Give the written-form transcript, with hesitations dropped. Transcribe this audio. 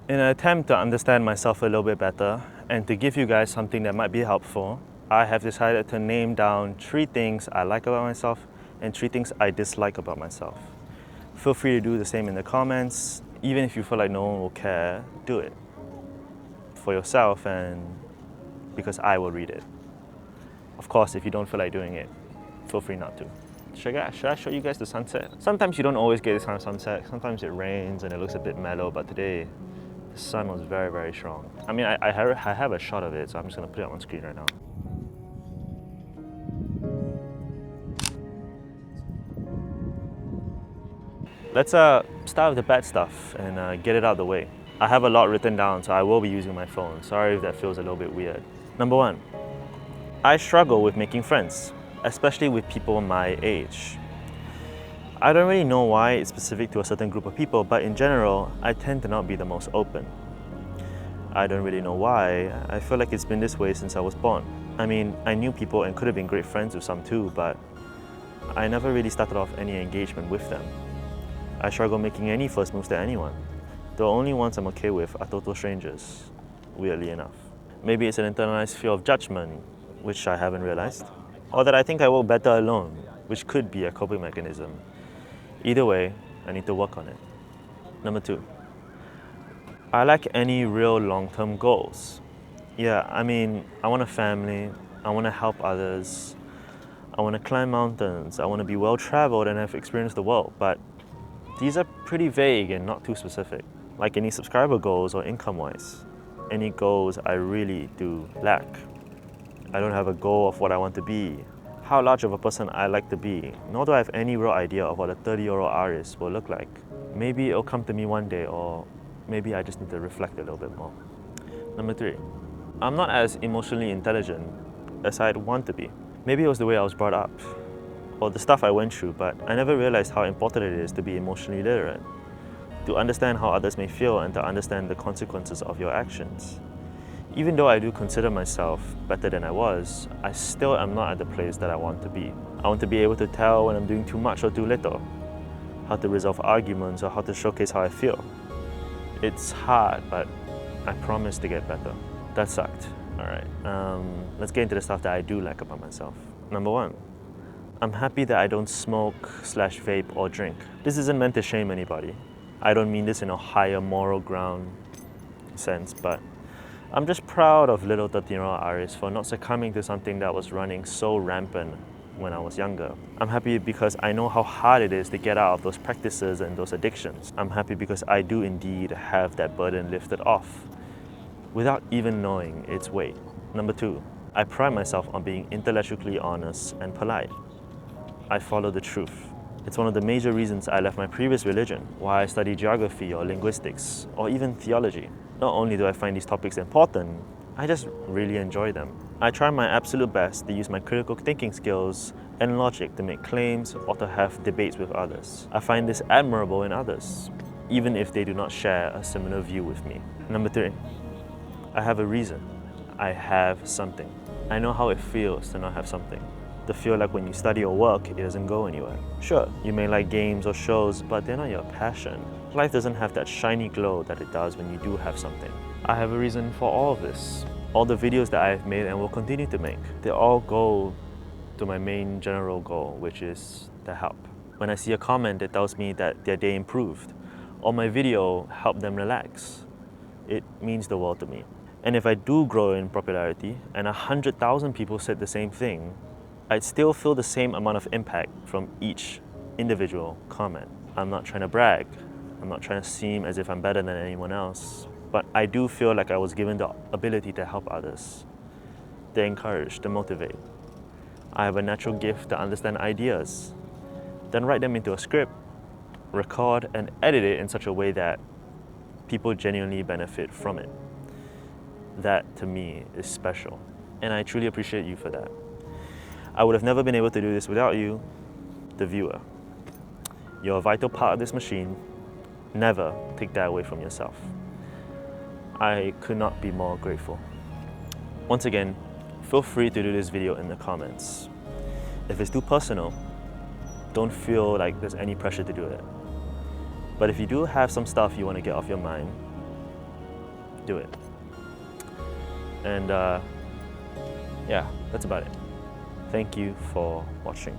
In an attempt to understand myself a little bit better and to give you guys something that might be helpful, I have decided to name down 3 things I like about myself and 3 things I dislike about myself. Feel free to do the same in the comments. Even if you feel like no one will care, do it for yourself and because I will read it. Of course, if you don't feel like doing it, feel free not to. Should I show you guys the sunset? Sometimes you don't always get this kind of sunset. Sometimes it rains and it looks a bit mellow, but today the sun was very, very strong. I mean, I have a shot of it, so I'm just gonna put it on screen right now. Let's start with the bad stuff and get it out of the way. I have a lot written down, so I will be using my phone. Sorry if that feels a little bit weird. Number 1, I struggle with making friends, especially with people my age. I don't really know why it's specific to a certain group of people, but in general, I tend to not be the most open. I don't really know why. I feel like it's been this way since I was born. I mean, I knew people and could have been great friends with some too, but I never really started off any engagement with them. I struggle making any first moves to anyone. The only ones I'm okay with are total strangers, weirdly enough. Maybe it's an internalized fear of judgment, which I haven't realized, or that I think I work better alone, which could be a coping mechanism. Either way, I need to work on it. Number 2, I lack any real long-term goals. Yeah, I mean, I want a family, I want to help others, I want to climb mountains, I want to be well-traveled and have experienced the world, but these are pretty vague and not too specific. Like any subscriber goals or income-wise. Any goals I really do lack. I don't have a goal of what I want to be, how large of a person I like to be, nor do I have any real idea of what a 30-year-old artist will look like. Maybe it'll come to me one day, or maybe I just need to reflect a little bit more. Number 3, I'm not as emotionally intelligent as I'd want to be. Maybe it was the way I was brought up, or the stuff I went through, but I never realized how important it is to be emotionally literate, to understand how others may feel and to understand the consequences of your actions. Even though I do consider myself better than I was, I still am not at the place that I want to be. I want to be able to tell when I'm doing too much or too little, how to resolve arguments or how to showcase how I feel. It's hard, but I promise to get better. That sucked. Alright, let's get into the stuff that I do like about myself. Number 1, I'm happy that I don't smoke/vape or drink. This isn't meant to shame anybody. I don't mean this in a higher moral ground sense, but I'm just proud of little 13-year-old Aris for not succumbing to something that was running so rampant when I was younger. I'm happy because I know how hard it is to get out of those practices and those addictions. I'm happy because I do indeed have that burden lifted off without even knowing its weight. Number 2, I pride myself on being intellectually honest and polite. I follow the truth. It's one of the major reasons I left my previous religion, why I study geography or linguistics, or even theology. Not only do I find these topics important, I just really enjoy them. I try my absolute best to use my critical thinking skills and logic to make claims or to have debates with others. I find this admirable in others, even if they do not share a similar view with me. Number 3, I have a reason. I have something. I know how it feels to not have something. To feel like when you study or work, it doesn't go anywhere. Sure, you may like games or shows, but they're not your passion. Life doesn't have that shiny glow that it does when you do have something. I have a reason for all of this. All the videos that I have made and will continue to make, they all go to my main general goal, which is to help. When I see a comment that tells me that their day improved, or my video helped them relax, it means the world to me. And if I do grow in popularity and 100,000 people said the same thing, I'd still feel the same amount of impact from each individual comment. I'm not trying to brag. I'm not trying to seem as if I'm better than anyone else. But I do feel like I was given the ability to help others, to encourage, to motivate. I have a natural gift to understand ideas, then write them into a script, record and edit it in such a way that people genuinely benefit from it. That, to me, is special. And I truly appreciate you for that. I would have never been able to do this without you, the viewer. You're a vital part of this machine. Never take that away from yourself. I could not be more grateful. Once again, feel free to do this video in the comments. If it's too personal, don't feel like there's any pressure to do it. But if you do have some stuff you want to get off your mind, do it. And yeah, that's about it. Thank you for watching.